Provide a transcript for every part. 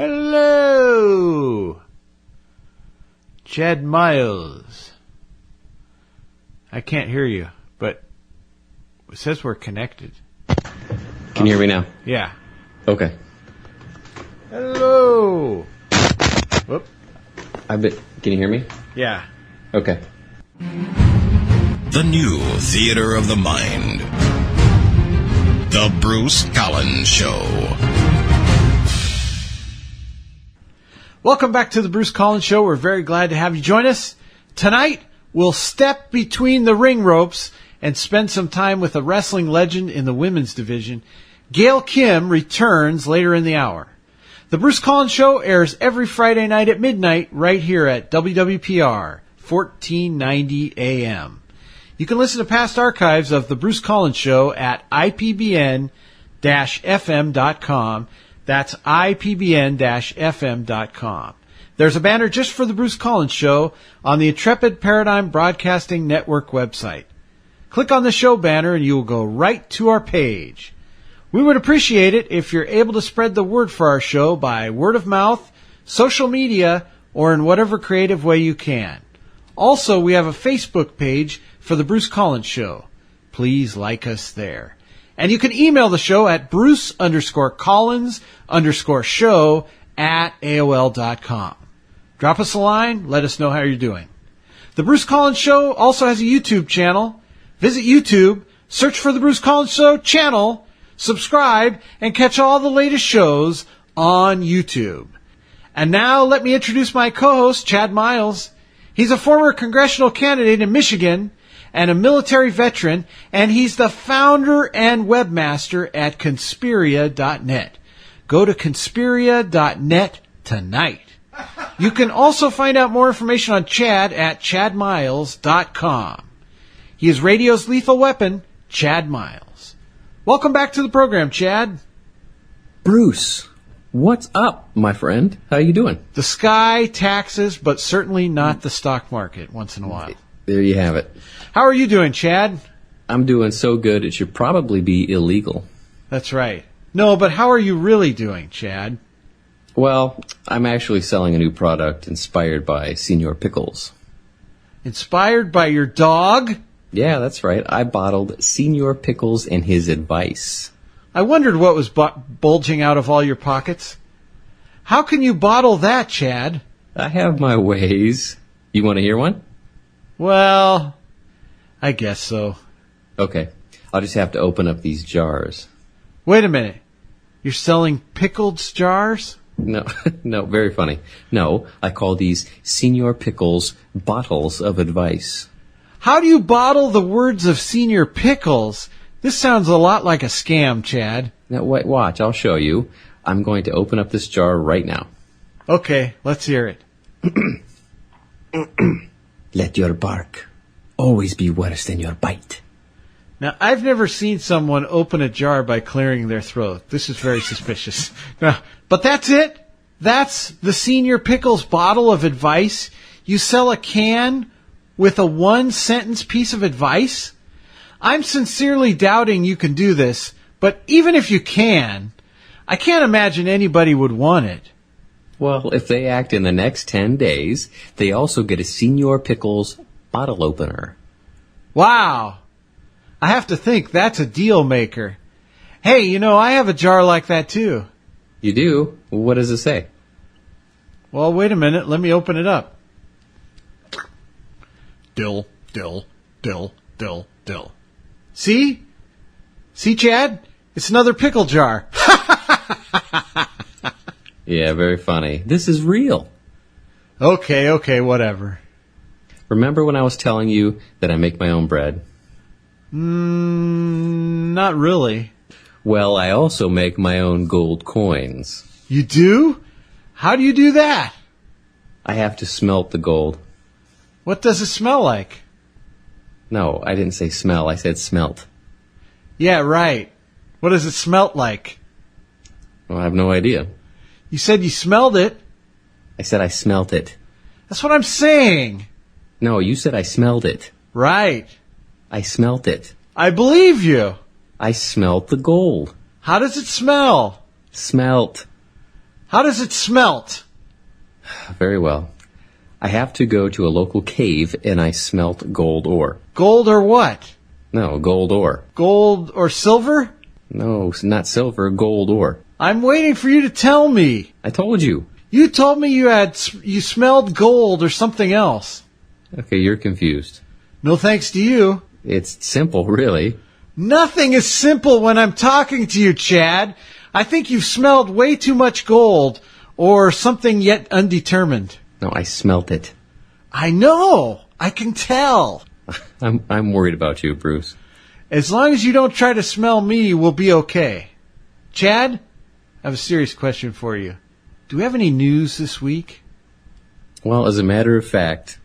Hello, Chad Miles. I can't hear you, but it says we're connected. Can you hear me now? Yeah. Okay. Hello. Whoop. Can you hear me? Yeah. Okay. The new theater of the mind. The Bruce Collins Show. Welcome back to the Bruce Collins Show. We're very glad to have you join us. Tonight, we'll step between the ring ropes and spend some time with a wrestling legend in the women's division. Gail Kim returns later in the hour. The Bruce Collins Show airs every Friday night at midnight right here at WWPR 1490 AM. You can listen to past archives of the Bruce Collins Show at ipbn-fm.com. That's ipbn-fm.com. There's a banner just for the Bruce Collins Show on the Intrepid Paradigm Broadcasting Network website. Click on the show banner and you will go right to our page. We would appreciate it if you're able to spread the word for our show by word of mouth, social media, or in whatever creative way you can. Also, we have a Facebook page for the Bruce Collins Show. Please like us there. And you can email the show at bruce_collins_show@AOL.com. Drop us a line. Let us know how you're doing. The Bruce Collins Show also has a YouTube channel. Visit YouTube, search for the Bruce Collins Show channel, subscribe, and catch all the latest shows on YouTube. And now let me introduce my co-host, Chad Miles. He's a former congressional candidate in Michigan and a military veteran, and he's the founder and webmaster at Conspiria.net. Go to Conspiria.net tonight. You can also find out more information on Chad at ChadMiles.com. He is radio's lethal weapon, Chad Miles. Welcome back to the program, Chad. Bruce, what's up, my friend? How you doing? The sky, taxes, but certainly not the stock market once in a while. There you have it. How are you doing, Chad? I'm doing so good it should probably be illegal. That's right. No, but how are you really doing, Chad? Well, I'm actually selling a new product inspired by Senior Pickles. Inspired by your dog? Yeah, that's right. I bottled Senior Pickles and his advice. I wondered what was bulging out of all your pockets. How can you bottle that, Chad? I have my ways. You want to hear one? Well, I guess so. Okay. I'll just have to open up these jars. Wait a minute. You're selling pickled jars? No, no, very funny. No, I call these Senior Pickles bottles of advice. How do you bottle the words of Senior Pickles? This sounds a lot like a scam, Chad. Now, wait, watch, I'll show you. I'm going to open up this jar right now. Okay, let's hear it. Let your bark always be worse than your bite. Now, I've never seen someone open a jar by clearing their throat. This is very suspicious. But that's it? That's the Senior Pickles bottle of advice? You sell a can with a one-sentence piece of advice? I'm sincerely doubting you can do this, but even if you can, I can't imagine anybody would want it. Well, if they act in the next 10 days, they also get a Senior Pickles bottle opener. Wow. I have to think that's a deal maker. Hey, you know, I have a jar like that too. You do? What does it say? Well, wait a minute. Let me open it up. Dill, dill, dill, dill, dill. See? See, Chad? It's another pickle jar. Yeah, very funny. This is real. Okay, whatever. Remember when I was telling you that I make my own bread? Not really. Well, I also make my own gold coins. You do? How do you do that? I have to smelt the gold. What does it smell like? No, I didn't say smell. I said smelt. Yeah, right. What does it smell like? Well, I have no idea. You said you smelled it. I said I smelt it. That's what I'm saying. No, you said I smelled it. Right. I smelt it. I believe you. I smelt the gold. How does it smell? Smelt. How does it smelt? Very well. I have to go to a local cave, and I smelt gold ore. Gold or what? No, gold ore. Gold or silver? No, not silver, gold ore. I'm waiting for you to tell me. I told you. You told me you smelled gold or something else. Okay, you're confused. No thanks to you. It's simple, really. Nothing is simple when I'm talking to you, Chad. I think you've smelled way too much gold or something yet undetermined. No, I smelt it. I know. I can tell. I'm worried about you, Bruce. As long as you don't try to smell me, we'll be okay. Chad, I have a serious question for you. Do we have any news this week? Well, as a matter of fact,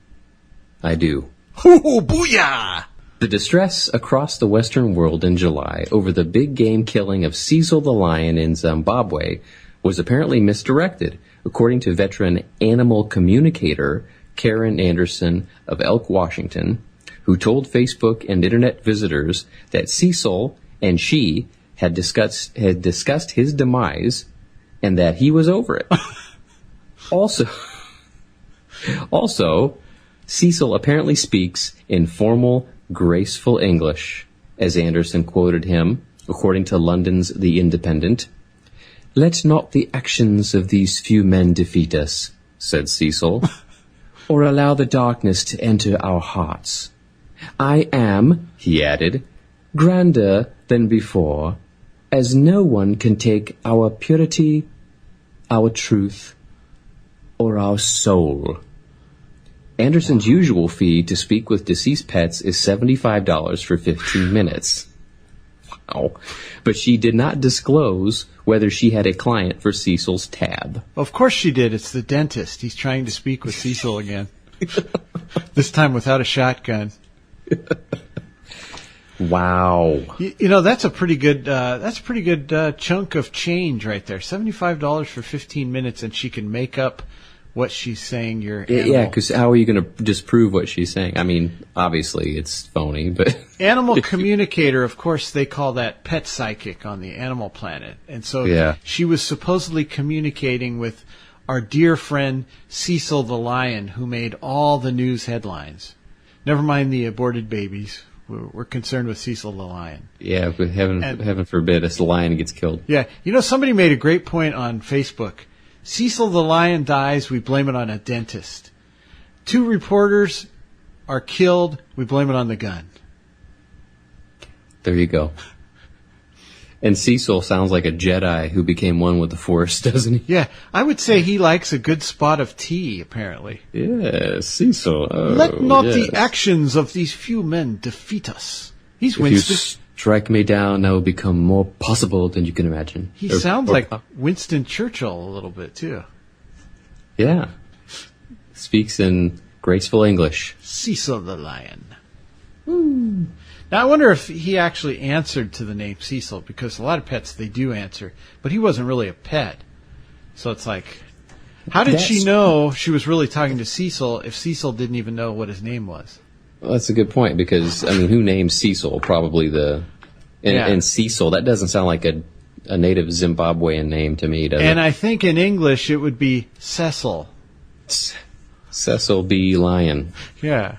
I do. Hoo-hoo, booyah! The distress across the Western world in July over the big game killing of Cecil the Lion in Zimbabwe was apparently misdirected, according to veteran animal communicator Karen Anderson of Elk, Washington, who told Facebook and internet visitors that Cecil and she had discussed his demise and that he was over it. Also, Cecil apparently speaks in formal, graceful English, as Anderson quoted him, according to London's The Independent. "Let not the actions of these few men defeat us," said Cecil, "or allow the darkness to enter our hearts. I am," he added, "grander than before, as no one can take our purity, our truth, or our soul." Anderson's usual fee to speak with deceased pets is $75 for 15 minutes. Wow. But she did not disclose whether she had a client for Cecil's tab. Of course she did. It's the dentist. He's trying to speak with Cecil again. This time without a shotgun. Wow. You know, that's a pretty good chunk of change right there. $75 for 15 minutes, and she can make up what she's saying. Yeah, because how are you going to disprove what she's saying? I mean, obviously it's phony, but animal communicator, of course, they call that pet psychic on the Animal Planet, and so she was supposedly communicating with our dear friend Cecil the Lion, who made all the news headlines. Never mind the aborted babies. We're concerned with Cecil the Lion. Yeah, but heaven forbid a lion gets killed. Yeah, you know, somebody made a great point on Facebook. Cecil the Lion dies, we blame it on a dentist. 2 reporters are killed, we blame it on the gun. There you go. And Cecil sounds like a Jedi who became one with the Force, doesn't he? Yeah, I would say he likes a good spot of tea, apparently. Yeah, Cecil. Oh, let not the actions of these few men defeat us. He's Winston. If you strike me down, I will become more possible than you can imagine. He sounds like Winston Churchill a little bit, too. Yeah. Speaks in graceful English. Cecil the Lion. Woo. Now, I wonder if he actually answered to the name Cecil, because a lot of pets, they do answer. But he wasn't really a pet. So it's like, how did she know she was really talking to Cecil if Cecil didn't even know what his name was? Well, that's a good point, because, I mean, who named Cecil? Probably and Cecil, that doesn't sound like a native Zimbabwean name to me, does it? And I think in English it would be Cecil. Cecil B. Lion. Yeah.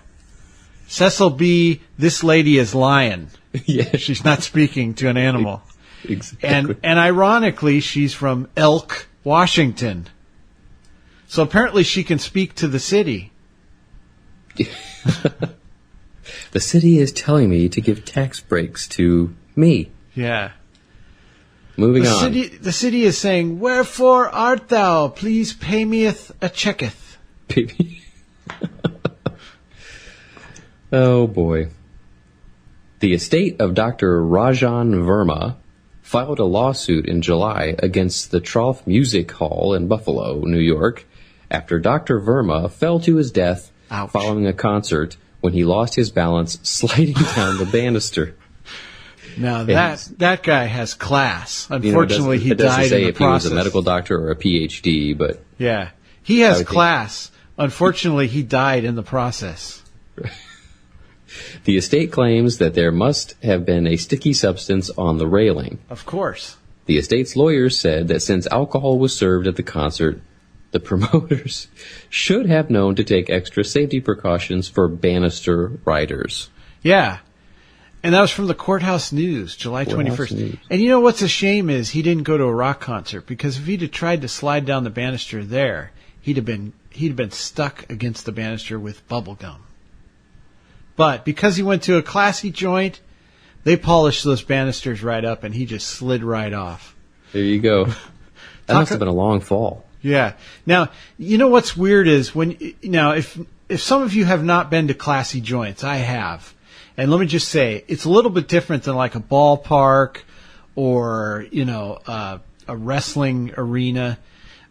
Cecil B., this lady is lion. Yeah. She's not speaking to an animal. Exactly. And ironically, she's from Elk, Washington. So apparently she can speak to the city. The city is telling me to give tax breaks to me. Yeah. Moving on. The city is saying, "Wherefore art thou? Please pay me a checketh." Oh, boy. The estate of Dr. Rajan Verma filed a lawsuit in July against the Trough Music Hall in Buffalo, New York, after Dr. Verma fell to his death following a concert when he lost his balance sliding down the banister. Now, that guy has class. Unfortunately, he died in the process. It doesn't say if he was a medical doctor or a PhD, but... Yeah, he has class. Unfortunately, he died in the process. The estate claims that there must have been a sticky substance on the railing. Of course. The estate's lawyers said that since alcohol was served at the concert, the promoters should have known to take extra safety precautions for banister riders. Yeah. And that was from the Courthouse News, July 21st. News. And you know what's a shame is he didn't go to a rock concert, because if he'd have tried to slide down the banister there, he'd have been stuck against the banister with bubble gum. But because he went to a classy joint, they polished those banisters right up, and he just slid right off. There you go. That must have been a long fall. Yeah. Now, you know what's weird is if some of you have not been to classy joints, I have. And let me just say, it's a little bit different than like a ballpark or, a wrestling arena.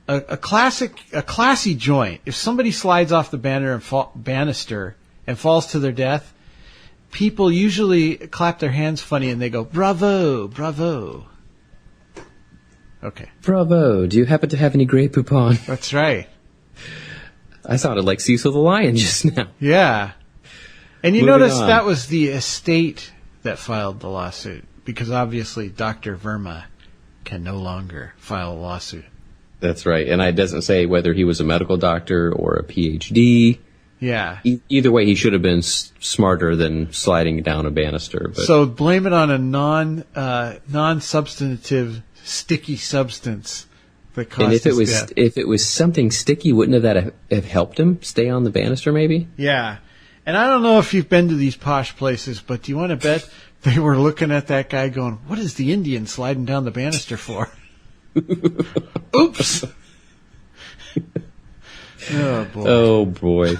A classy joint, if somebody slides off the banister and falls to their death, people usually clap their hands funny and they go, bravo, bravo. Okay. Bravo. Do you happen to have any Grey Poupon? That's right. I sounded like Cecil the Lion just now. Yeah. And you Moving notice on. that was the estate that filed the lawsuit, because obviously Dr. Verma can no longer file a lawsuit. That's right. And it doesn't say whether he was a medical doctor or a PhD. Yeah. Either way, he should have been smarter than sliding down a banister. But. So blame it on a non-substantive sticky substance that caused And his death. if it was something sticky, wouldn't that have helped him stay on the banister? Maybe. Yeah. And I don't know if you've been to these posh places, but do you want to bet they were looking at that guy going, what is the Indian sliding down the banister for? Oops. Oh, boy. Oh, boy.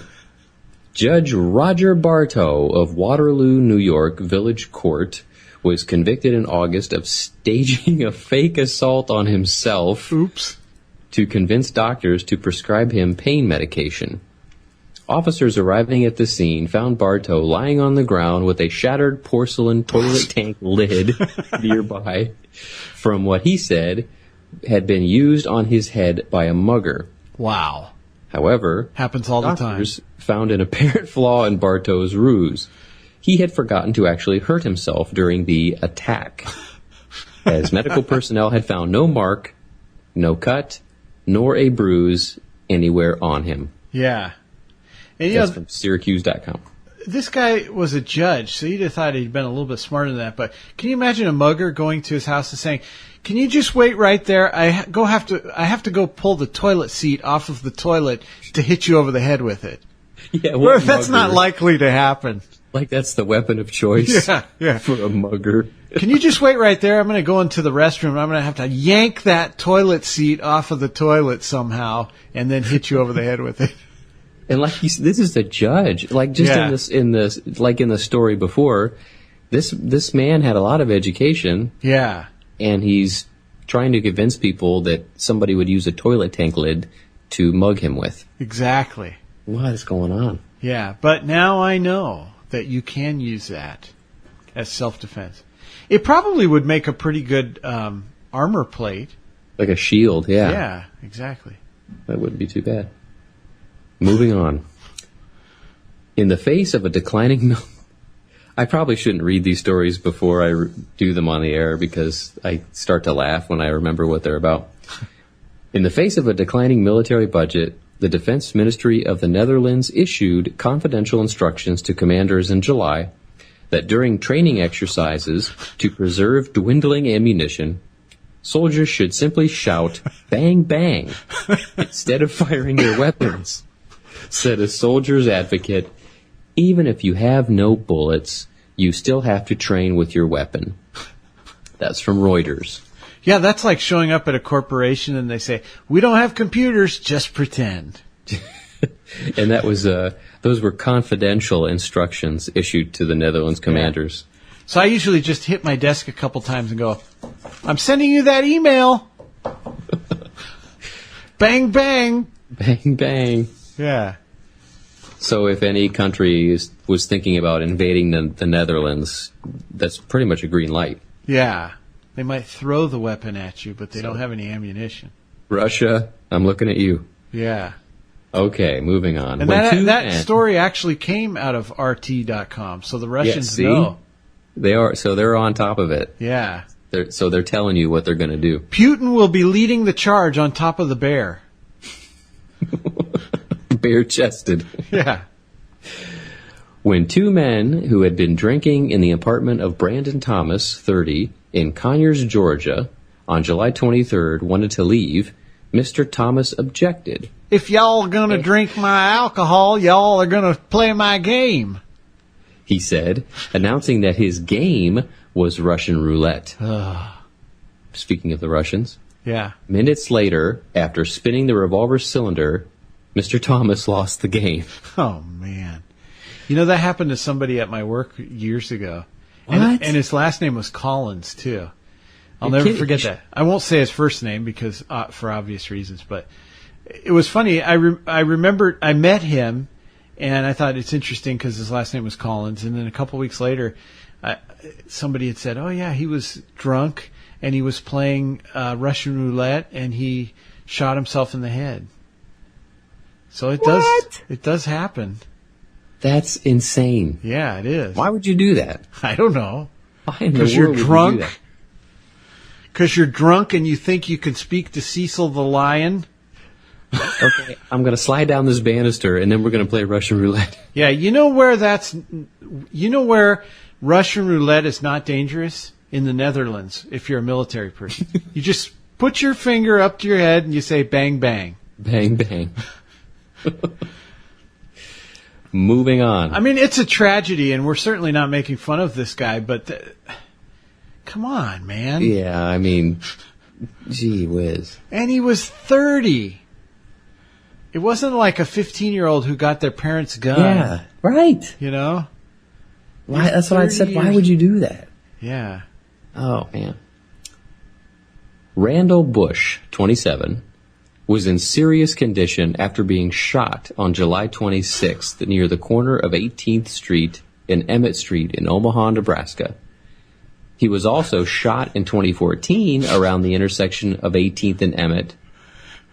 Judge Roger Bartow of Waterloo, New York Village Court was convicted in August of staging a fake assault on himself. Oops. To convince doctors to prescribe him pain medication. Officers arriving at the scene found Bartow lying on the ground with a shattered porcelain toilet tank lid nearby from what he said had been used on his head by a mugger. Wow. However, happens all the time. Doctors found an apparent flaw in Bartow's ruse. He had forgotten to actually hurt himself during the attack, as medical personnel had found no mark, no cut, nor a bruise anywhere on him. Yeah. And That's from Syracuse.com. This guy was a judge, so you'd have thought he'd been a little bit smarter than that. But can you imagine a mugger going to his house and saying, "Can you just wait right there? I have to go pull the toilet seat off of the toilet to hit you over the head with it." Yeah, well, that's not likely to happen. Like that's the weapon of choice yeah. for a mugger. Can you just wait right there? I'm going to go into the restroom and I'm going to have to yank that toilet seat off of the toilet somehow and then hit you over the head with it. And like this is the judge. Like just in the story before, this man had a lot of education. Yeah. And he's trying to convince people that somebody would use a toilet tank lid to mug him with. Exactly. What is going on? Yeah, but now I know that you can use that as self-defense. It probably would make a pretty good armor plate. Like a shield, yeah. Yeah, exactly. That wouldn't be too bad. Moving on. In the face of a declining... I probably shouldn't read these stories before I do them on the air because I start to laugh when I remember what they're about. In the face of a declining military budget, the Defense Ministry of the Netherlands issued confidential instructions to commanders in July that during training exercises to preserve dwindling ammunition, soldiers should simply shout, "Bang, bang," instead of firing their weapons, said a soldier's advocate. Even if you have no bullets, you still have to train with your weapon. That's from Reuters. Yeah, that's like showing up at a corporation and they say, "We don't have computers, just pretend." And that was those were confidential instructions issued to the Netherlands commanders. Yeah. So I usually just hit my desk a couple times and go, "I'm sending you that email." Bang, bang. Bang, bang. Yeah. So if any country was thinking about invading the Netherlands, that's pretty much a green light. Yeah. They might throw the weapon at you, but they don't have any ammunition. Russia, I'm looking at you. Yeah. Okay, moving on. And that story actually came out of RT.com, so the Russians know. They're on top of it. Yeah. They're telling you what they're going to do. Putin will be leading the charge on top of the bear. Bare-chested. Yeah. When two men who had been drinking in the apartment of Brandon Thomas, 30, in Conyers, Georgia, on July 23rd wanted to leave, Mr. Thomas objected. If y'all are going to drink my alcohol, y'all are going to play my game, he said, announcing that his game was Russian roulette. Speaking of the Russians. Yeah. Minutes later, after spinning the revolver cylinder, Mr. Thomas lost the game. Oh, man. You know, that happened to somebody at my work years ago. What? And his last name was Collins, too. I'll never forget that. I won't say his first name because for obvious reasons, but it was funny. I remember I met him, and I thought it's interesting because his last name was Collins. And then a couple weeks later, somebody had said, oh, yeah, he was drunk, and he was playing Russian roulette, and he shot himself in the head. So it does happen. That's insane. Yeah, it is. Why would you do that? I don't know. Why in the Because world you're would you do drunk. that? Because you're drunk and you think you can speak to Cecil the lion. Okay, I'm going to slide down this banister, and then we're going to play Russian roulette. Yeah, you know where Russian roulette is not dangerous? In the Netherlands, if you're a military person. You just put your finger up to your head and you say bang, bang. Bang, bang. Moving on. I mean, it's a tragedy, and we're certainly not making fun of this guy, but come on, man. Yeah, I mean, gee whiz. And he was 30. It wasn't like a 15-year-old who got their parents' gun. Yeah, right. You know? Why? That's what I said. Why would you do that? Yeah. Oh, man. Randall Bush, 27, was in serious condition after being shot on July 26th near the corner of 18th Street and Emmett Street in Omaha, Nebraska. He was also shot in 2014 around the intersection of 18th and Emmett,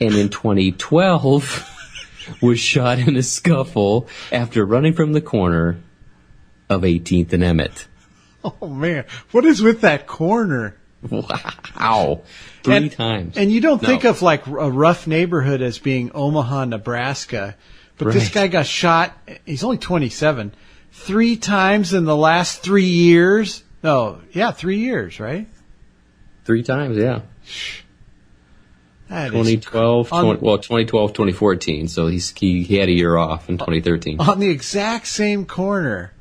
and in 2012 was shot in a scuffle after running from the corner of 18th and Emmett. Oh, man. What is with that corner? Wow. Three times. And you don't think of like a rough neighborhood as being Omaha, Nebraska, but this guy got shot. He's only 27. 3 times in the last 3 years. No, yeah, 3 years, right? 3 times, yeah. That 2012, 2014. So he had a year off in 2013. On the exact same corner.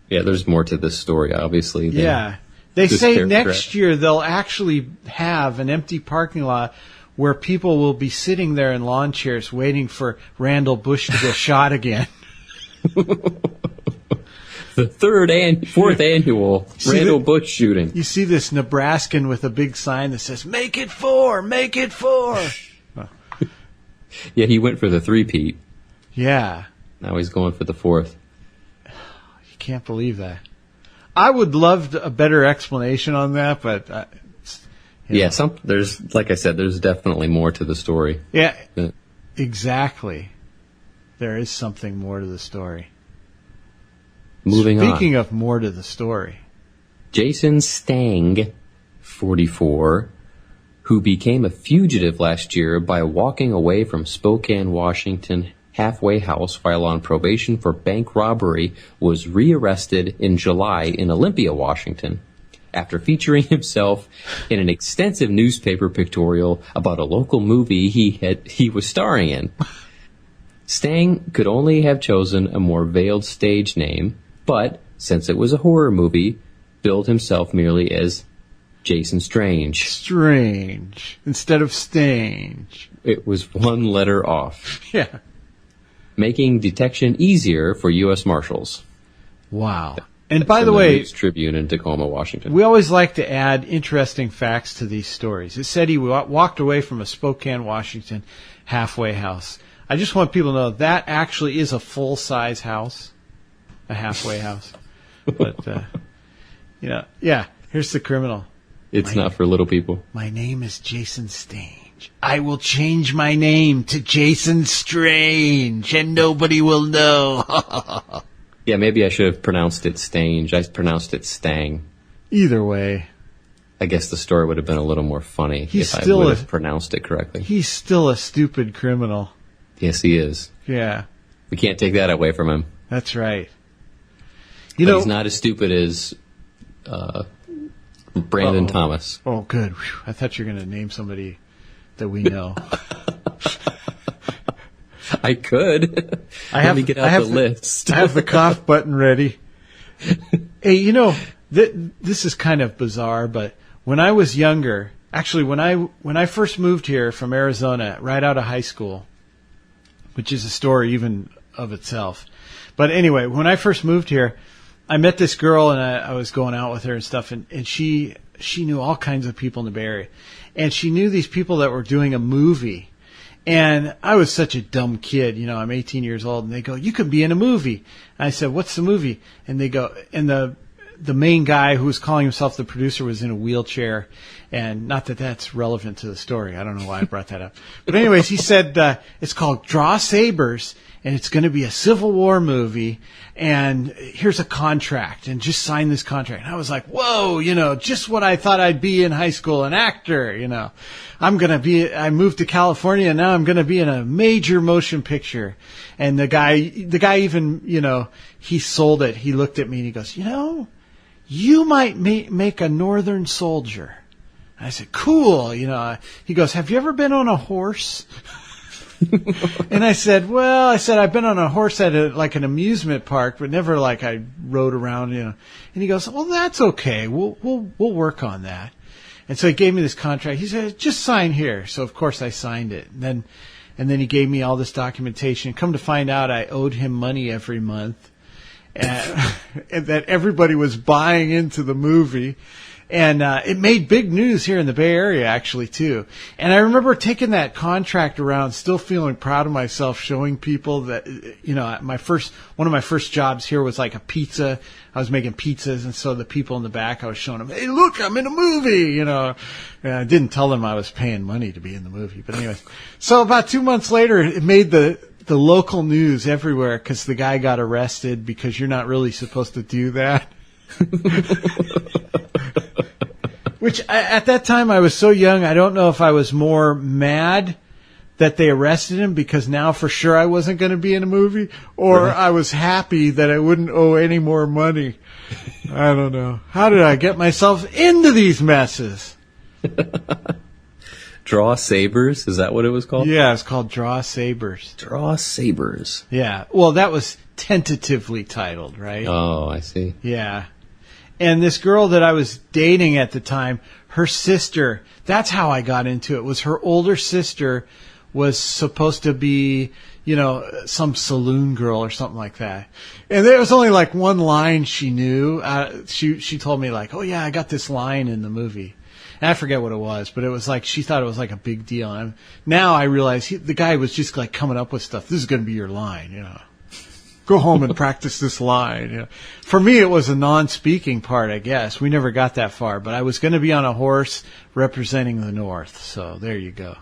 Yeah, there's more to this story, obviously. Yeah. They say next year they'll actually have an empty parking lot where people will be sitting there in lawn chairs waiting for Randall Bush to get shot again. The fourth annual Randall Bush shooting. You see this Nebraskan with a big sign that says, "Make it 4! Make it 4!" Yeah, he went for the 3-peat. Yeah. Now he's going for the 4th. You can't believe that. I would love a better explanation on that, but yeah, there's like I said, there's definitely more to the story. Yeah, exactly. There is something more to the story. Moving on. Speaking of more to the story, Jason Stang, 44, who became a fugitive last year by walking away from Spokane, Washington halfway house while on probation for bank robbery, was rearrested in July in Olympia, Washington, after featuring himself in an extensive newspaper pictorial about a local movie he was starring in. Stang could only have chosen a more veiled stage name, but since it was a horror movie, billed himself merely as Jason Strange. Strange instead of Stange. It was one letter off. Yeah. Making detection easier for U.S. Marshals. Wow. And by the way, News Tribune in Tacoma, Washington. We always like to add interesting facts to these stories. It said he walked away from a Spokane, Washington halfway house. I just want people to know that actually is a full-size house, a halfway house. But, yeah, here's the criminal. It's not for little people. My name is Jason Stange. I will change my name to Jason Strange, and nobody will know. Yeah, maybe I should have pronounced it Stange. I pronounced it Stang. Either way. I guess the story would have been a little more funny He's if I still would have pronounced it correctly. He's still a stupid criminal. Yes, he is. Yeah, We can't take that away from him. that's right. But he's not as stupid as Brandon Thomas. Oh, good. Whew. I thought you were going to name somebody that we know. I could. Let me get out the list. I have the cough button ready. Hey, this is kind of bizarre, but when I was younger, actually when I first moved here from Arizona, right out of high school, which is a story even of itself. But anyway, when I first moved here, I met this girl and I was going out with her and stuff, and she knew all kinds of people in the Bay Area. And she knew these people that were doing a movie. And I was such a dumb kid, I'm 18 years old, and they go, "You could be in a movie." And I said, "What's the movie?" And they go, and the main guy who was calling himself the producer was in a wheelchair. And not that that's relevant to the story. I don't know why I brought that up. But anyways, he said, it's called Draw Sabers, and it's going to be a Civil War movie, and here's a contract, and just sign this contract. And I was like, whoa, just what I thought I'd be in high school, an actor, I moved to California, and now I'm going to be in a major motion picture. And the guy even, he sold it. He looked at me and he goes, you might make a Northern Soldier. I said, cool. He goes, "Have you ever been on a horse?" And I said, I've been on a horse at an amusement park, but never I rode around, And he goes, "Well, that's okay. We'll work on that." And so he gave me this contract. He said, "Just sign here." So of course I signed it. And then he gave me all this documentation. Come to find out, I owed him money every month, and that everybody was buying into the movie. And it made big news here in the Bay Area, actually, too. And I remember taking that contract around, still feeling proud of myself, showing people that, one of my first jobs here was like a pizza. I was making pizzas, and so the people in the back, I was showing them, "Hey, look, I'm in a movie," And I didn't tell them I was paying money to be in the movie. But anyway, so about 2 months later, it made the local news everywhere because the guy got arrested because you're not really supposed to do that. Which, at that time, I was so young, I don't know if I was more mad that they arrested him because now for sure I wasn't going to be in a movie, or right. I was happy that I wouldn't owe any more money. I don't know. How did I get myself into these messes? Draw Sabers? Is that what it was called? Yeah, it's called Draw Sabers. Draw Sabers. Yeah. Well, that was tentatively titled, right? Oh, I see. Yeah. And this girl that I was dating at the time, her sister, that's how I got into it, was her older sister was supposed to be, some saloon girl or something like that. And there was only one line she knew. She told me "Oh yeah, I got this line in the movie." And I forget what it was, but it was she thought it was a big deal. And now I realize the guy was just coming up with stuff. This is going to be your line, Go home and practice this line. For me, it was a non-speaking part, I guess. We never got that far, but I was going to be on a horse representing the North. So there you go.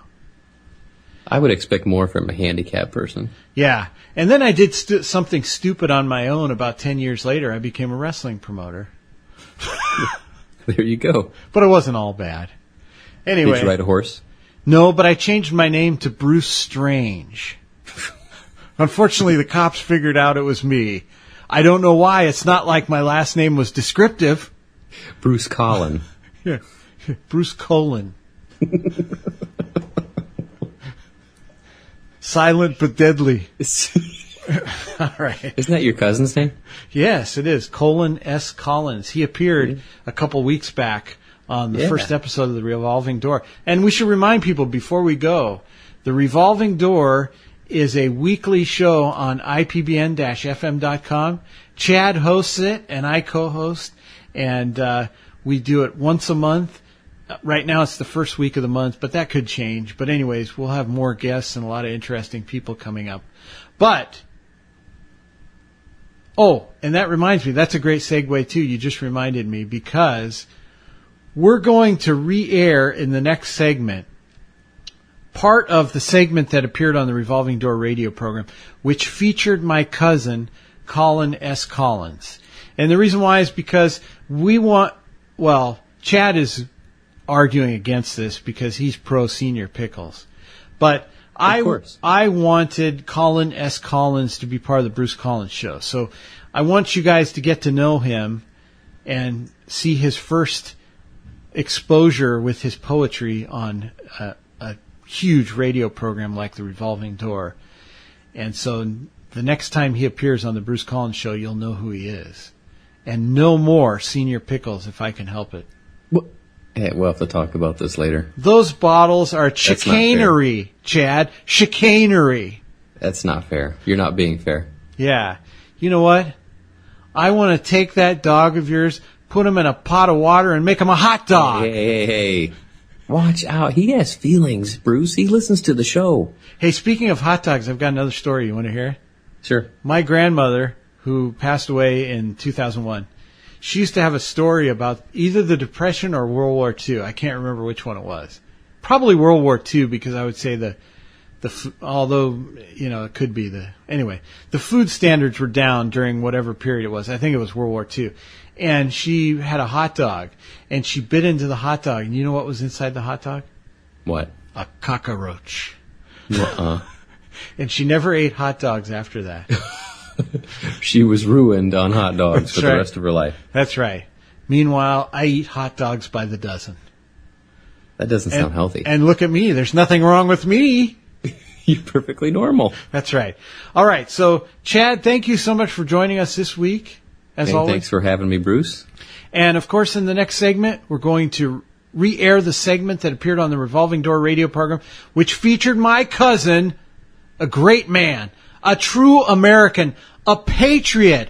I would expect more from a handicapped person. Yeah. And then I did something stupid on my own. About 10 years later, I became a wrestling promoter. There you go. But it wasn't all bad. Anyway. Did you ride a horse? No, but I changed my name to Bruce Strange. Unfortunately, the cops figured out it was me. I don't know why. It's not like my last name was descriptive. Bruce Collin. Yeah. Bruce Colin. Silent but deadly. All right. Isn't that your cousin's name? Yes, it is. Colin S. Collins. He appeared a couple weeks back on the first episode of The Revolving Door. And we should remind people before we go, The Revolving Door is a weekly show on ipbn-fm.com. Chad hosts it, and I co-host, and we do it once a month. Right now it's the first week of the month, but that could change. But anyways, we'll have more guests and a lot of interesting people coming up. But, and that reminds me, that's a great segue too. You just reminded me, because we're going to re-air in the next segment part of the segment that appeared on the Revolving Door radio program, which featured my cousin, Colin S. Collins. And the reason why is because Chad is arguing against this because he's pro Senior Pickles. But I wanted Colin S. Collins to be part of the Bruce Collins Show. So I want you guys to get to know him and see his first exposure with his poetry on a huge radio program like The Revolving Door. And so the next time he appears on the Bruce Collins Show, you'll know who he is. And no more Senior Pickles if I can help it. Hey, we'll have to talk about this later. Those bottles are chicanery, Chad. Chicanery. That's not fair. You're not being fair. Yeah. You know what? I want to take that dog of yours, put him in a pot of water, and make him a hot dog. Hey. Watch out. He has feelings, Bruce. He listens to the show. Hey, speaking of hot dogs, I've got another story. You want to hear? Sure. My grandmother, who passed away in 2001, she used to have a story about either the Depression or World War II. I can't remember which one it was. Probably World War II, because I would say although, it could be anyway, the food standards were down during whatever period it was. I think it was World War II. And she had a hot dog, and she bit into the hot dog. And you know what was inside the hot dog? What? A cockroach. Uh-uh. And she never ate hot dogs after that. She was ruined on hot dogs for the rest of her life. That's right. Meanwhile, I eat hot dogs by the dozen. That doesn't sound healthy. And look at me. There's nothing wrong with me. You're perfectly normal. That's right. All right. So, Chad, thank you so much for joining us this week, as always. Thanks for having me, Bruce. And, of course, in the next segment, we're going to re-air the segment that appeared on the Revolving Door radio program, which featured my cousin, a great man, a true American, a patriot,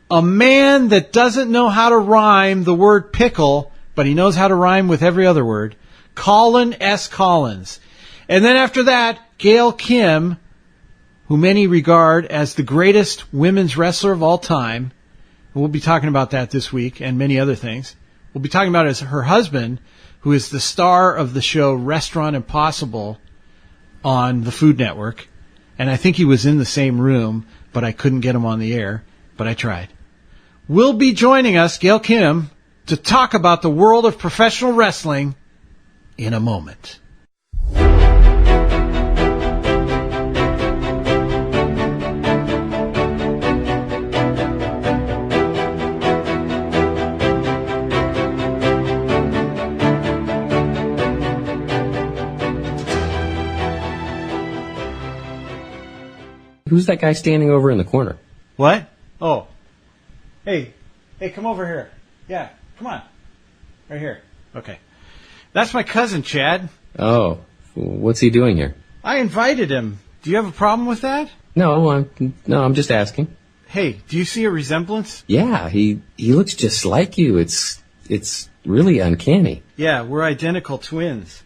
a man that doesn't know how to rhyme the word pickle, but he knows how to rhyme with every other word, Colin S. Collins. And then after that, Gail Kim, who many regard as the greatest women's wrestler of all time. We'll be talking about that this week and many other things. We'll be talking about her husband, who is the star of the show Restaurant Impossible on the Food Network. And I think he was in the same room, but I couldn't get him on the air, but I tried. Will be joining us, Gail Kim, to talk about the world of professional wrestling in a moment. Who's that guy standing over in the corner? What? Oh. Hey, come over here. Yeah, come on. Right here. Okay. That's my cousin, Chad. Oh, what's he doing here? I invited him. Do you have a problem with that? No, I'm just asking. Hey, do you see a resemblance? Yeah, he looks just like you. It's really uncanny. Yeah, we're identical twins.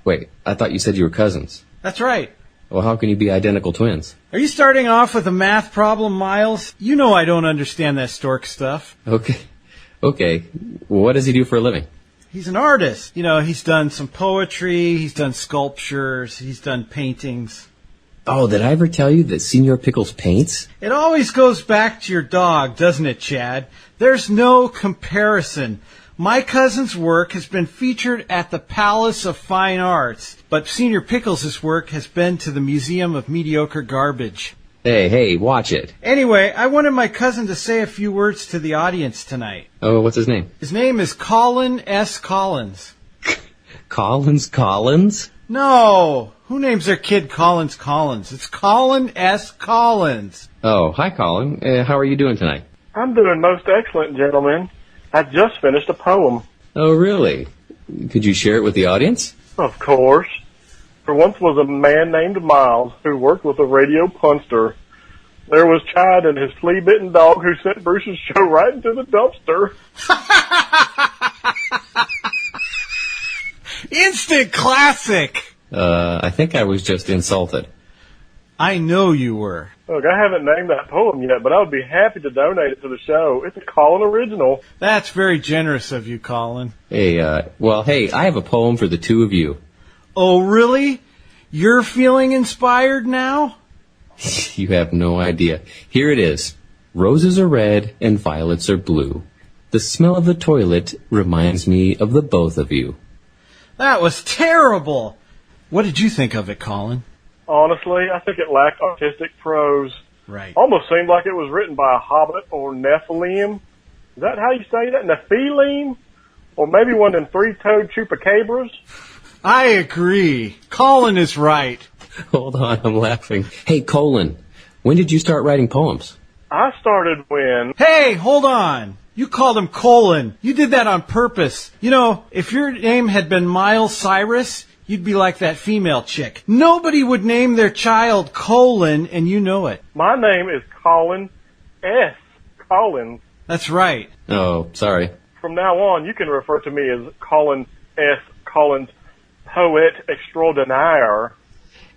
Wait, I thought you said you were cousins. That's right. Well, how can you be identical twins? Are you starting off with a math problem, Miles? You know I don't understand that stork stuff. Okay. What does he do for a living? He's an artist. He's done some poetry, he's done sculptures, he's done paintings. Oh, did I ever tell you that Senior Pickles paints? It always goes back to your dog, doesn't it, Chad? There's no comparison. My cousin's work has been featured at the Palace of Fine Arts, but Senior Pickles' work has been to the Museum of Mediocre Garbage. Hey, watch it. Anyway, I wanted my cousin to say a few words to the audience tonight. Oh, what's his name? His name is Colin S. Collins. Collins? No! Who names their kid Collins? It's Colin S. Collins. Oh, hi, Colin. How are you doing tonight? I'm doing most excellent, gentlemen. I just finished a poem. Oh, really? Could you share it with the audience? Of course. There once was a man named Miles who worked with a radio punster. There was Chad and his flea-bitten dog who sent Bruce's show right into the dumpster. Instant classic! I think I was just insulted. I know you were. Look, I haven't named that poem yet, but I would be happy to donate it to the show. It's a Colin original. That's very generous of you, Colin. Hey, I have a poem for the two of you. Oh, really? You're feeling inspired now? You have no idea. Here it is. Roses are red and violets are blue. The smell of the toilet reminds me of the both of you. That was terrible. What did you think of it, Colin? Honestly, I think it lacked artistic prose. Right. Almost seemed like it was written by a hobbit or Nephilim. Is that how you say that? Nephilim? Or maybe one of them three-toed chupacabras? I agree. Colin is right. Hold on, I'm laughing. Hey, Colin, when did you start writing poems? I started when... Hey, hold on. You called him Colin. You did that on purpose. You know, if your name had been Miles Cyrus, you'd be like that female chick. Nobody would name their child Colin, and you know it. My name is Colin S. Collins. That's right. Oh, sorry. From now on, you can refer to me as Colin S. Collins, poet extraordinaire.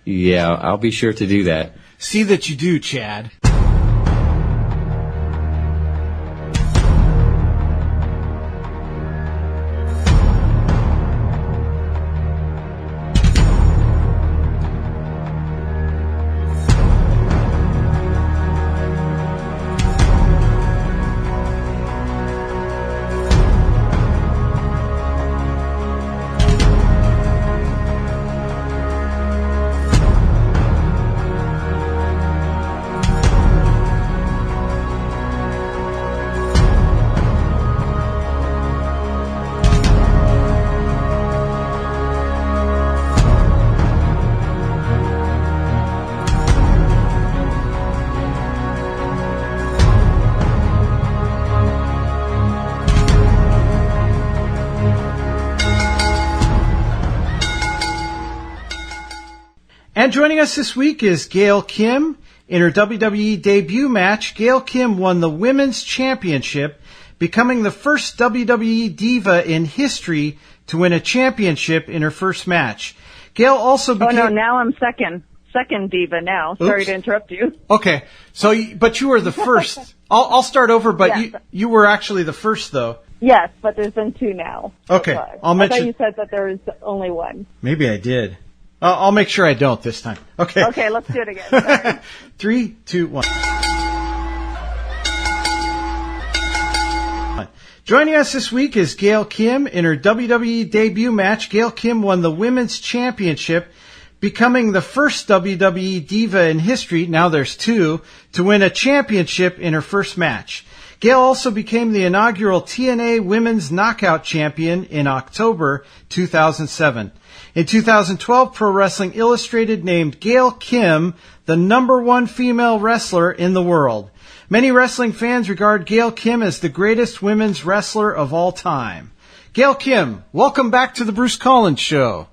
Yeah, I'll be sure to do that. See that you do, Chad. And joining us this week is Gail Kim. In her WWE debut match, Gail Kim won the Women's Championship, becoming the first WWE Diva in history to win a championship in her first match. Gail also became... Oh, no, now I'm second Diva now. Sorry to interrupt you. Okay, so, but you were the first. I'll start over, but Yes. you were actually the first, though. Yes, but there's been two now. Okay, I I'll thought you said that there was only one. Maybe I did. I'll make sure I don't this time. Okay. Okay, let's do it again. Sorry. 3, 2, 1. Joining us this week is Gail Kim. In her WWE debut match, Gail Kim won the Women's Championship, becoming the first WWE Diva in history, now there's two, to win a championship in her first match. Gail also became the inaugural TNA Women's Knockout Champion in October 2007. In 2012, Pro Wrestling Illustrated named Gail Kim the #1 female wrestler in the world. Many wrestling fans regard Gail Kim as the greatest women's wrestler of all time. Gail Kim, welcome back to the Bruce Collins Show.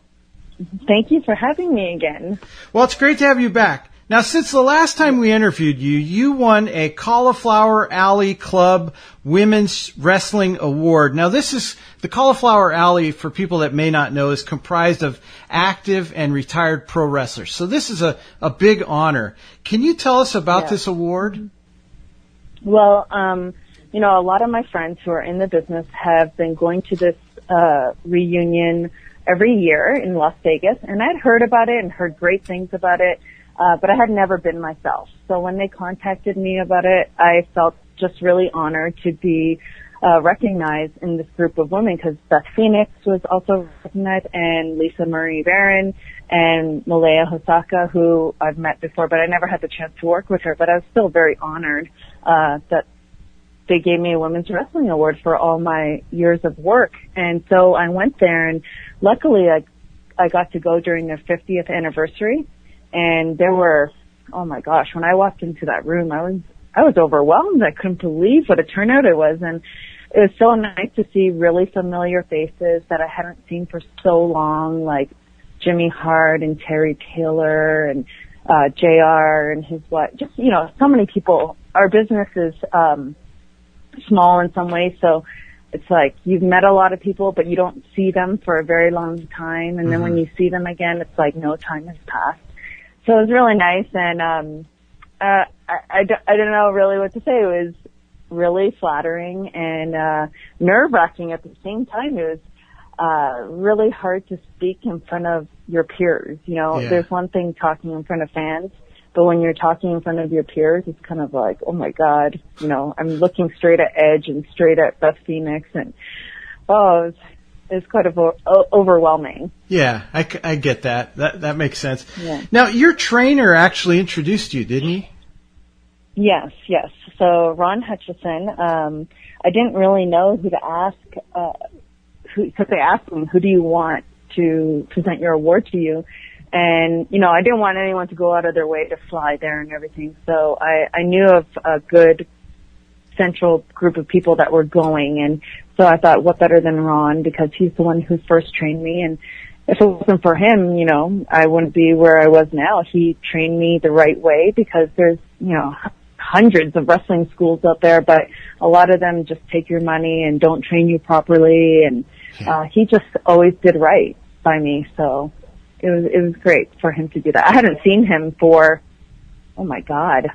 Thank you for having me again. Well, it's great to have you back. Now, since the last time we interviewed you, you won a Cauliflower Alley Club Women's Wrestling Award. Now, this is the Cauliflower Alley, for people that may not know, is comprised of active and retired pro wrestlers. So this is a big honor. Can you tell us about this award? Well, you know, a lot of my friends who are in the business have been going to this reunion every year in Las Vegas, and I'd heard about it and heard great things about it. But I had never been myself. So when they contacted me about it, I felt just really honored to be recognized in this group of women, because Beth Phoenix was also recognized, and Lisa Marie Barron, and Malaya Hosaka, who I've met before, but I never had the chance to work with her. But I was still very honored that they gave me a Women's Wrestling Award for all my years of work. And so I went there, and luckily I got to go during their 50th anniversary. And there were, oh my gosh, when I walked into that room, I was overwhelmed. I couldn't believe what a turnout it was. And it was so nice to see really familiar faces that I hadn't seen for so long, like Jimmy Hart and Terry Taylor and JR and his wife. Just, you know, so many people. Our business is small in some ways, so it's like you've met a lot of people, but you don't see them for a very long time. And then when you see them again, it's like no time has passed. So it was really nice, and I don't know really what to say. It was really flattering and nerve-wracking at the same time. It was really hard to speak in front of your peers. You know, There's one thing talking in front of fans, but when you're talking in front of your peers, it's kind of like, oh my God, you know, I'm looking straight at Edge and straight at Beth Phoenix, and it was quite overwhelming. Yeah, I get that. That makes sense. Yeah. Now, your trainer actually introduced you, didn't he? Yes. So Ron Hutchison, I didn't really know who to ask, because they asked him, who do you want to present your award to you? And, I didn't want anyone to go out of their way to fly there and everything. So I knew of a good central group of people that were going. And so I thought, what better than Ron, because he's the one who first trained me. And if it wasn't for him, I wouldn't be where I was now. He trained me the right way, because there's, hundreds of wrestling schools out there, but a lot of them just take your money and don't train you properly. And he just always did right by me. So it was great for him to do that. I hadn't seen him for, oh my God,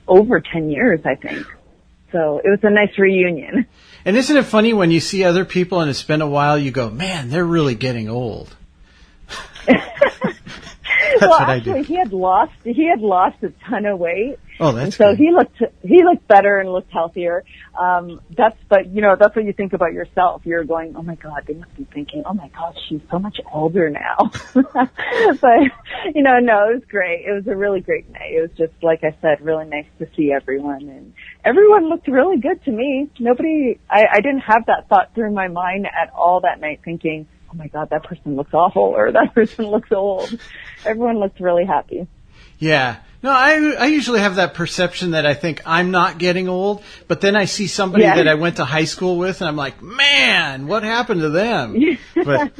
over 10 years, I think. So it was a nice reunion. And isn't it funny when you see other people and it's been a while, you go, man, they're really getting old. That's well, what actually, I do. he had lost a ton of weight. Oh, that's so good. he looked better and looked healthier. That's what you think about yourself. You're going, oh my God, they must be thinking, oh my God, she's so much older now. But no, it was great. It was a really great night. It was just, like I said, really nice to see everyone, and everyone looked really good to me. I didn't have that thought through my mind at all that night, thinking, oh my God, that person looks awful, or that person looks old. Everyone looked really happy. Yeah. No, I usually have that perception that I think I'm not getting old, but then I see somebody that I went to high school with, and I'm like, man, what happened to them? But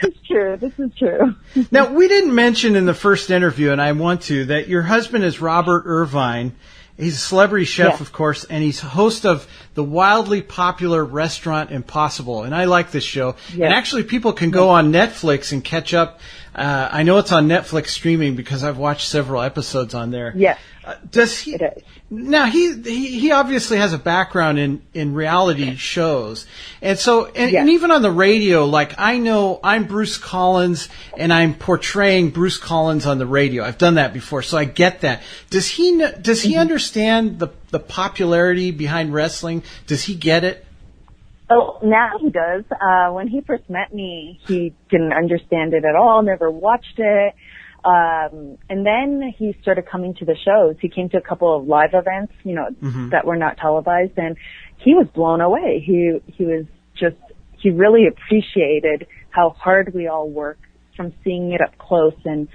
it's true. This is true. Now, we didn't mention in the first interview, and I want to, that your husband is Robert Irvine. He's a celebrity chef, of course, and he's host of the wildly popular restaurant Impossible. And I like this show. Yeah. And actually, people can go on Netflix and catch up. I know it's on Netflix streaming because I've watched several episodes on there. Yes. Does he? It is. Now, he obviously has a background in reality shows. And so, and even on the radio, like, I know I'm Bruce Collins and I'm portraying Bruce Collins on the radio. I've done that before, so I get that. Does he understand the popularity behind wrestling? Does he get it? Oh, now he does. When he first met me, he didn't understand it at all, never watched it. And then he started coming to the shows. He came to a couple of live events, that were not televised, and he was blown away. He really appreciated how hard we all work from seeing it up close, and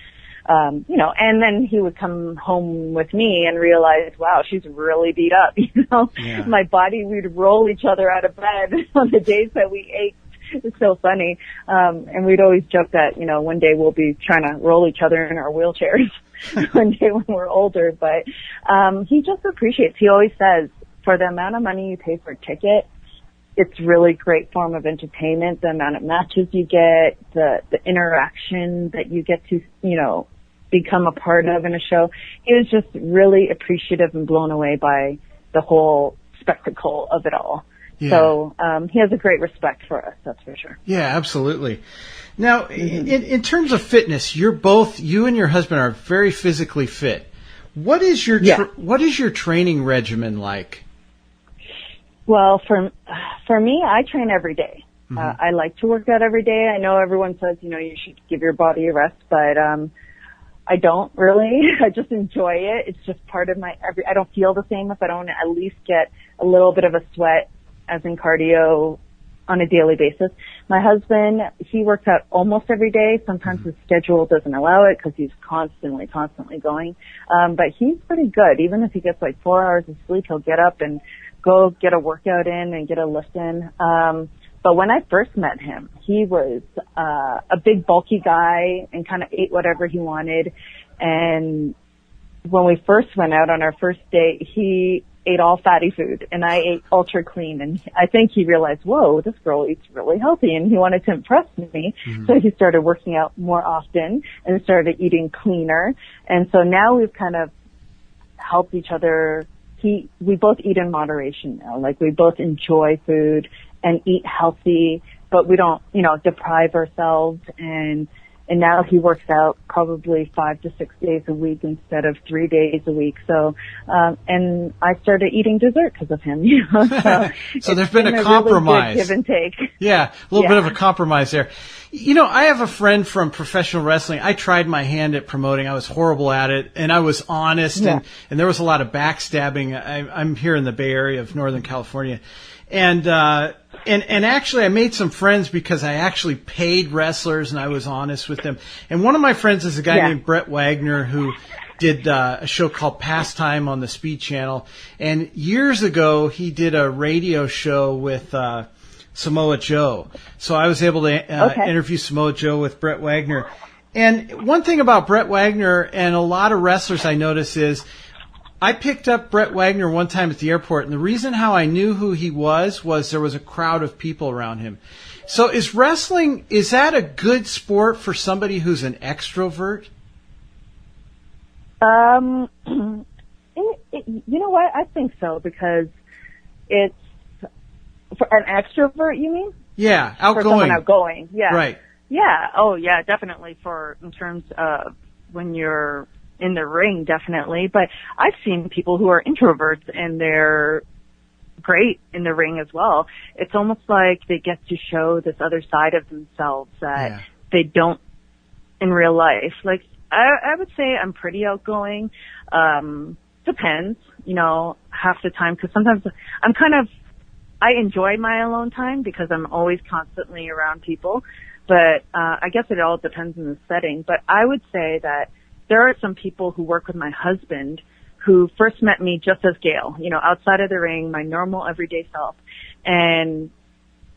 and then he would come home with me and realize, wow, she's really beat up, Yeah. My body, we'd roll each other out of bed on the days that we ached. It's so funny. And we'd always joke that, one day we'll be trying to roll each other in our wheelchairs one day when we're older. But, he just appreciates, he always says, for the amount of money you pay for a ticket, it's really great form of entertainment. The amount of matches you get, the interaction that you get to, become a part of in a show. He was just really appreciative and blown away by the whole spectacle of it all. Yeah. So he has a great respect for us, that's for sure. Yeah, absolutely. Now, in terms of fitness, you and your husband are very physically fit. What is your training regimen like? Well, for me, I train every day. I like to work out every day. I know everyone says, you should give your body a rest, but I don't really. I just enjoy it. It's just part of I don't feel the same if I don't at least get a little bit of a sweat, as in cardio, on a daily basis. My husband, he works out almost every day. Sometimes his schedule doesn't allow it because he's constantly going. But he's pretty good. Even if he gets like 4 hours of sleep, he'll get up and go get a workout in and get a lift in. But when I first met him, he was a big bulky guy and kind of ate whatever he wanted. And when we first went out on our first date, he ate all fatty food and I ate ultra clean. And I think he realized, whoa, this girl eats really healthy, and he wanted to impress me. So he started working out more often and started eating cleaner. And so now we've kind of helped each other. We both eat in moderation now. Like, we both enjoy food and eat healthy, but we don't, deprive ourselves. And And now he works out probably 5 to 6 days a week instead of 3 days a week. So, and I started eating dessert because of him, you know. So there's been a compromise. Really good give and take. Yeah, a little bit of a compromise there. You know, I have a friend from professional wrestling. I tried my hand at promoting. I was horrible at it, and I was honest, and there was a lot of backstabbing. I'm here in the Bay Area of Northern California. And actually I made some friends because I actually paid wrestlers and I was honest with them. And one of my friends is a guy named Brett Wagner who did a show called Pastime on the Speed Channel. And years ago he did a radio show with Samoa Joe. So I was able to interview Samoa Joe with Brett Wagner. And one thing about Brett Wagner and a lot of wrestlers I notice is I picked up Brett Wagner one time at the airport, and the reason how I knew who he was there was a crowd of people around him. So is wrestling, is that a good sport for somebody who's an extrovert? You know what? I think so, because it's for an extrovert, you mean? Yeah, outgoing. For someone outgoing, yeah. Right. Yeah, oh yeah, definitely in terms of when you're in the ring, definitely. But I've seen people who are introverts and they're great in the ring as well. It's almost like they get to show this other side of themselves that they don't in real life. Like, I would say I'm pretty outgoing. Depends, you know, half the time, because sometimes I enjoy my alone time because I'm always constantly around people. But I guess it all depends on the setting. But I would say that there are some people who work with my husband who first met me just as Gail, you know, outside of the ring, my normal everyday self. And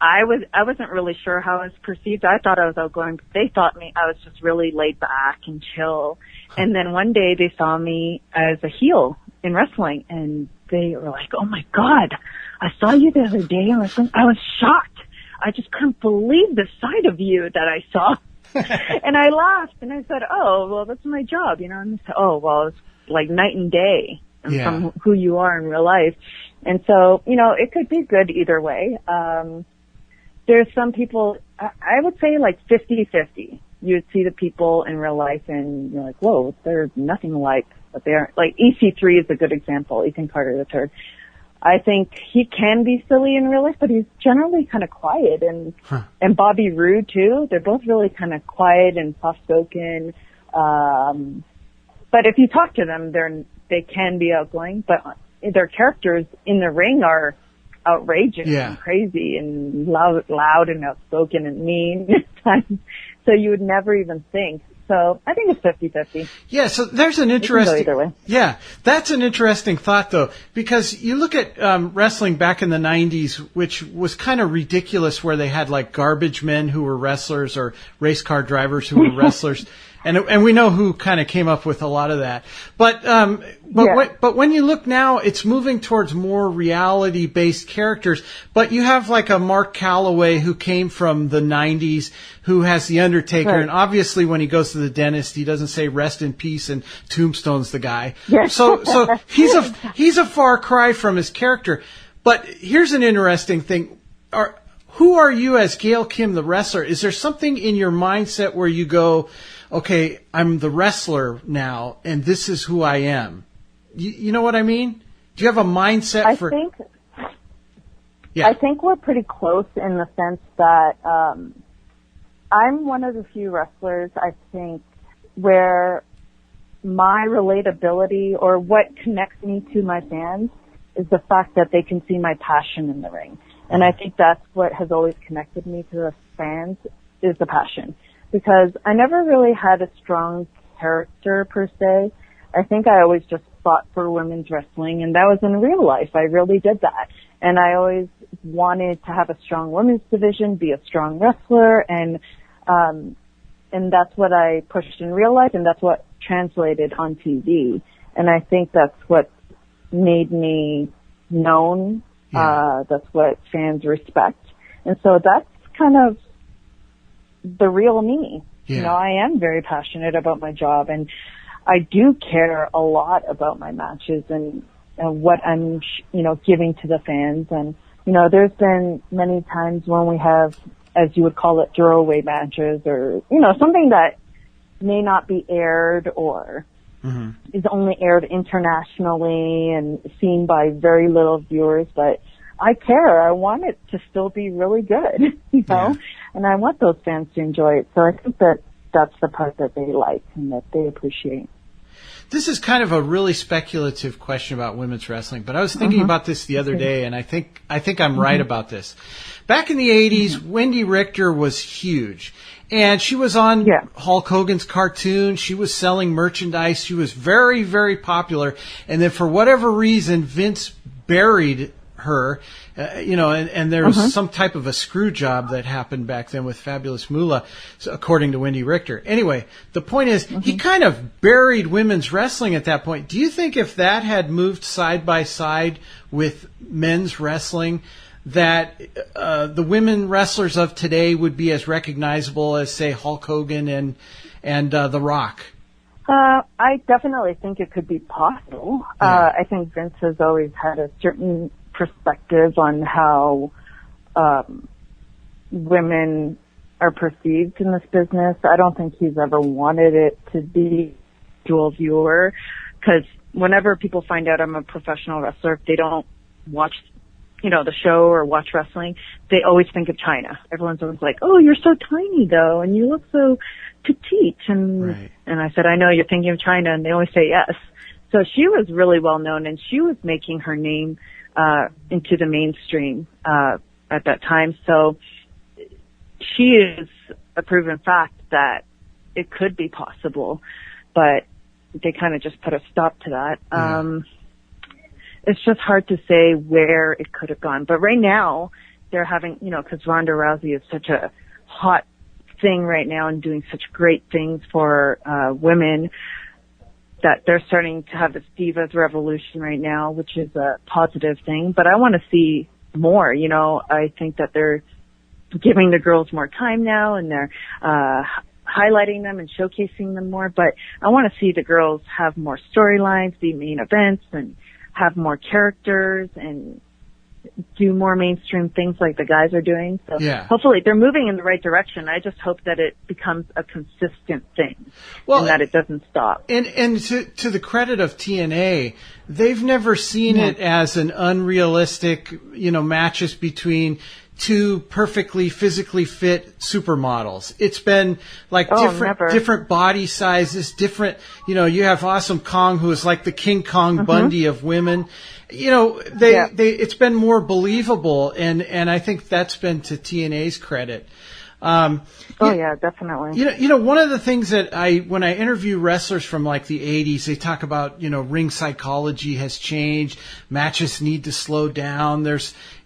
I wasn't really sure how I was perceived. I thought I was outgoing, but they thought I was just really laid back and chill. And then one day they saw me as a heel in wrestling, and they were like, "Oh my God, I saw you the other day." And I was shocked. I just couldn't believe the side of you that I saw. And I laughed and I said, "Oh, well, that's my job, you know." And they said, "Oh, well, it's like night and day from who you are in real life." And so, you know, it could be good either way. There's some people, I would say like 50-50. You would see the people in real life and you're like, whoa, they're nothing like what they are. Like EC3 is a good example, Ethan Carter III. I think he can be silly in real life, but he's generally kind of quiet. And Bobby Roode too. They're both really kind of quiet and soft-spoken. But if you talk to them, they can be outgoing, but their characters in the ring are outrageous and crazy and loud and outspoken and mean at times. So you would never even think. So I think it's 50-50. Yeah, so there's an interesting... It can go either way. Yeah, that's an interesting thought, though, because you look at wrestling back in the 90s, which was kind of ridiculous, where they had like garbage men who were wrestlers or race car drivers who were wrestlers. And we know who kind of came up with a lot of that. But when you look now, it's moving towards more reality-based characters. But you have like a Mark Calloway who came from the 90s, who has The Undertaker. Right. And obviously when he goes to the dentist, he doesn't say rest in peace and tombstones the guy. Yes. So he's a far cry from his character. But here's an interesting thing. Who are you as Gail Kim, the wrestler? Is there something in your mindset where you go, okay, I'm the wrestler now, and this is who I am? You know what I mean? Do you have a mindset I think we're pretty close in the sense that I'm one of the few wrestlers, I think, where my relatability or what connects me to my fans is the fact that they can see my passion in the ring. And I think that's what has always connected me to the fans, is the passion. Because I never really had a strong character per se. I think I always just fought for women's wrestling, and that was in real life. I really did that. And I always wanted to have a strong women's division, be a strong wrestler, and that's what I pushed in real life, and that's what translated on TV. And I think that's what made me known. That's what fans respect. And so that's kind of the real me. Yeah. You know, I am very passionate about my job, and I do care a lot about my matches and what I'm, giving to the fans. And, there's been many times when we have, as you would call it, throwaway matches or, something that may not be aired or is only aired internationally and seen by very little viewers, but I care. I want it to still be really good, you know, and I want those fans to enjoy it. So I think that that's the part that they like and that they appreciate. This is kind of a really speculative question about women's wrestling, but I was thinking about this the other day, and I think I'm right about this. Back in the 80s, Wendy Richter was huge, and she was on Hulk Hogan's cartoon. She was selling merchandise. She was very, very popular, and then for whatever reason, Vince buried her, and there was some type of a screw job that happened back then with Fabulous Moolah, according to Wendy Richter. Anyway, the point is, he kind of buried women's wrestling at that point. Do you think if that had moved side by side with men's wrestling, that the women wrestlers of today would be as recognizable as, say, Hulk Hogan and The Rock? I definitely think it could be possible. I think Vince has always had a certain perspective on how women are perceived in this business. I don't think he's ever wanted it to be dual viewer, because whenever people find out I'm a professional wrestler, if they don't watch the show or watch wrestling, they always think of China. Everyone's always like, "Oh, you're so tiny though, and you look so petite." And I said, "I know you're thinking of China," and they always say yes. So she was really well known, and she was making her name into the mainstream at that time. So she is a proven fact that it could be possible, but they kind of just put a stop to that. It's just hard to say where it could have gone. But right now, they're having, because Ronda Rousey is such a hot thing right now and doing such great things for women, that they're starting to have this Divas revolution right now, which is a positive thing. But I want to see more. I think that they're giving the girls more time now, and they're highlighting them and showcasing them more. But I want to see the girls have more storylines, be main events, and have more characters and do more mainstream things like the guys are doing. So hopefully they're moving in the right direction. I just hope that it becomes a consistent thing and that it doesn't stop. And to the credit of TNA, they've never seen it as an unrealistic, matches between two perfectly physically fit supermodels. It's been like different body sizes, different, you have Awesome Kong, who is like the King Kong Bundy of women. It's been more believable, and I think that's been to TNA's credit. Definitely. One of the things that when I interview wrestlers from like the 80s, they talk about, ring psychology has changed, matches need to slow down.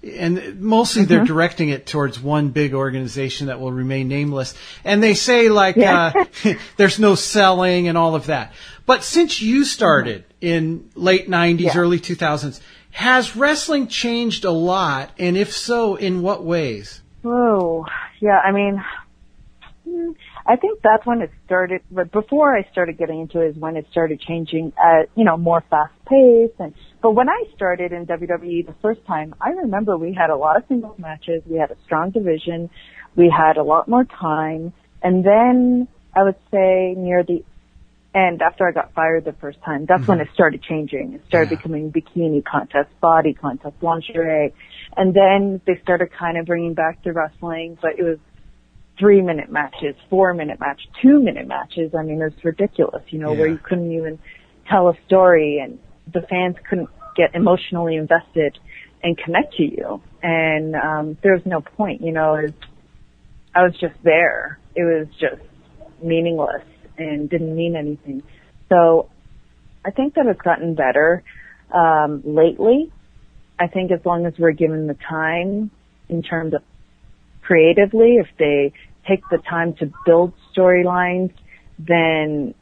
And mostly they're directing it towards one big organization that will remain nameless. And they say there's no selling and all of that. But since you started in late 90s, early 2000s, has wrestling changed a lot? And if so, in what ways? Oh, yeah. I mean, I think that's when it started. But before I started getting into it is when it started changing at, more fast paced. But when I started in WWE the first time, I remember we had a lot of singles matches. We had a strong division. We had a lot more time. And then I would say near the end, after I got fired the first time, that's when it started changing. It started becoming bikini contest, body contest, lingerie. And then they started kind of bringing back the wrestling, but it was 3-minute matches, 4-minute match, 2-minute matches. I mean, it was ridiculous, where you couldn't even tell a story and the fans couldn't get emotionally invested and connect to you. And there was no point, I was just there. It was just meaningless and didn't mean anything. So I think that it's gotten better lately. I think as long as we're given the time in terms of creatively, if they take the time to build storylines, then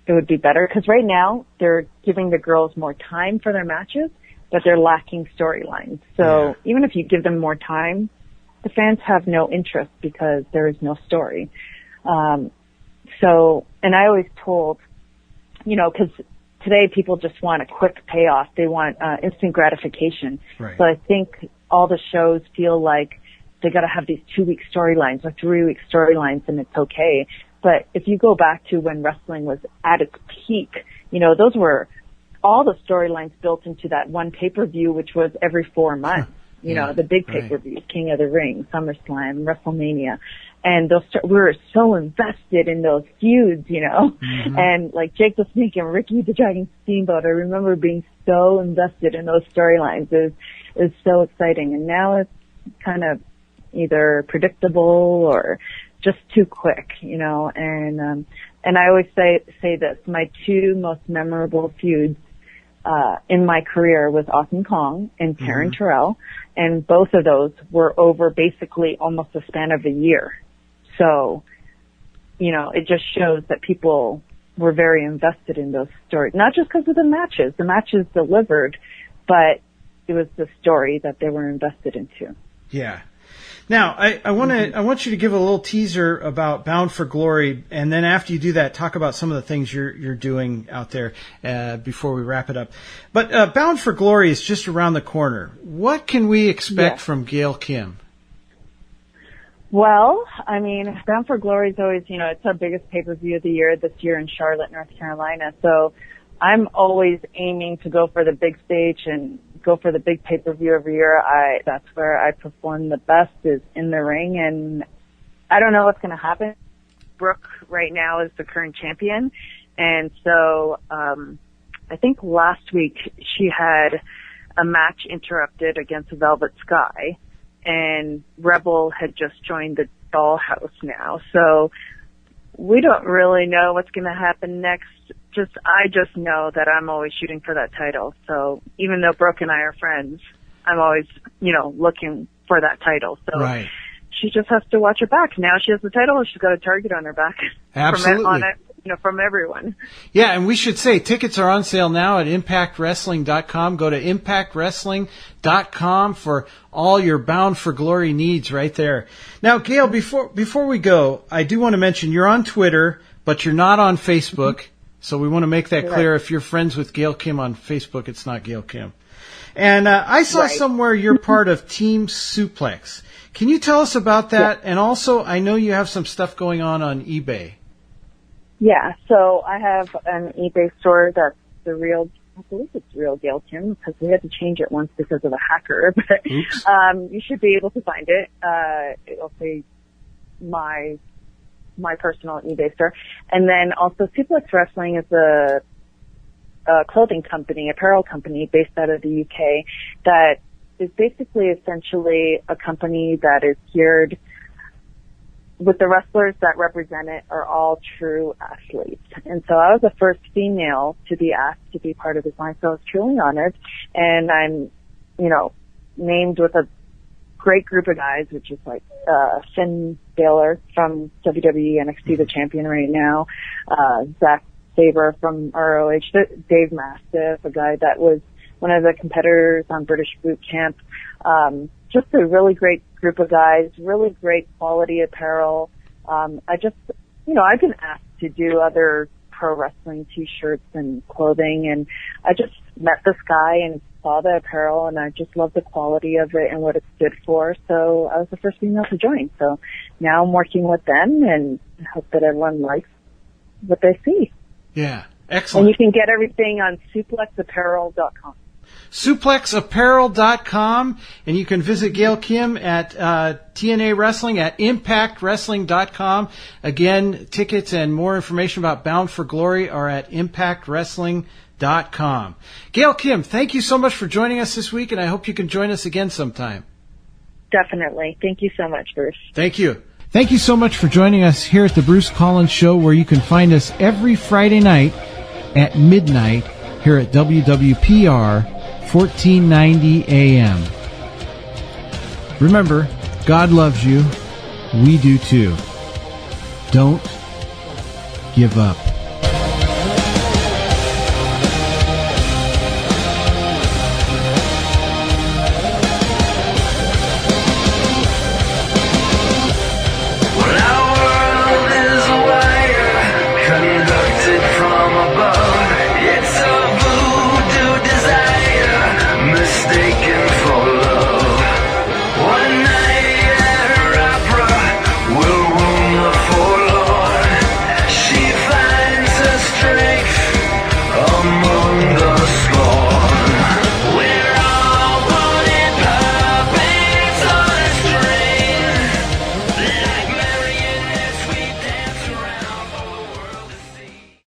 it would be better. Because right now, they're giving the girls more time for their matches, but they're lacking storylines. So even if you give them more time, the fans have no interest because there is no story. And I always told, because today people just want a quick payoff. They want instant gratification. Right. So I think all the shows feel like they got to have these 2-week storylines or 3-week storylines, and it's okay. But if you go back to when wrestling was at its peak, you know, those were all the storylines built into that one pay-per-view, which was every 4 months. You know, the big pay-per-views, King of the Ring, SummerSlam, WrestleMania. And we were so invested in those feuds, you know. And like Jake the Snake and Ricky the Dragon Steamboat, I remember being so invested in those storylines. It was so exciting. And now it's kind of either predictable or just too quick, you know. And I always say this, my two most memorable feuds in my career was Awesome Kong and Taryn Terrell, and both of those were over basically almost a span of a year. So, you know, it just shows that people were very invested in those stories, not just because of the matches. The matches delivered, but it was the story that they were invested into. Yeah. Now, I want you to give a little teaser about Bound for Glory, and then after you do that, talk about some of the things you're doing out there before we wrap it up. But Bound for Glory is just around the corner. What can we expect from Gail Kim? Well, I mean, Bound for Glory is always, you know, it's our biggest pay-per-view of the year this year in Charlotte, North Carolina. So I'm always aiming to go for the big stage and go for the big pay-per-view every year. That's where I perform the best, is in the ring, and I don't know what's going to happen. Brooke right now is the current champion, and so I think last week she had a match interrupted against Velvet Sky, and Rebel had just joined the Dollhouse now. So we don't really know what's going to happen next. I just know that I'm always shooting for that title. So even though Brooke and I are friends, I'm always, you know, looking for that title. So she just has to watch her back. Now she has the title, she's got a target on her back. Absolutely. From everyone. Yeah, and we should say tickets are on sale now at ImpactWrestling.com. Go to ImpactWrestling.com for all your Bound for Glory needs right there. Now, Gail, before we go, I do want to mention you're on Twitter, but you're not on Facebook. So we want to make that clear. If you're friends with Gail Kim on Facebook, it's not Gail Kim. And I saw somewhere you're part of Team Suplex. Can you tell us about that? And also, I know you have some stuff going on eBay. Yeah, so I have an eBay store that's I believe it's real Gail Kim, because we had to change it once because of a hacker. But you should be able to find it. It'll say my personal eBay store. And then also Suplex Wrestling is a clothing company, apparel company based out of the UK that is basically essentially a company that is geared with the wrestlers that represent it are all true athletes. And so I was the first female to be asked to be part of this line, so I was truly honored. And I'm, you know, named with a great group of guys, which is like Finn Balor from WWE NXT, the champion right now, Zach Sabre from ROH, Dave Mastiff, a guy that was one of the competitors on British Boot Camp. Just a really great group of guys, really great quality apparel. I just, you know, I've been asked to do other pro wrestling t-shirts and clothing, and I just met this guy and saw the apparel, and I just love the quality of it and what it stood for. So I was the first female to join. So now I'm working with them, and I hope that everyone likes what they see. Yeah, excellent. And you can get everything on suplexapparel.com. SuplexApparel.com, and you can visit Gail Kim at TNA Wrestling at ImpactWrestling.com. Again, tickets and more information about Bound for Glory are at ImpactWrestling.com. Gail Kim, thank you so much for joining us this week, and I hope you can join us again sometime. Definitely. Thank you so much, Bruce. Thank you. Thank you so much for joining us here at the Bruce Collins Show, where you can find us every Friday night at midnight here at WWPR 1490 AM. Remember, God loves you. We do too. Don't give up.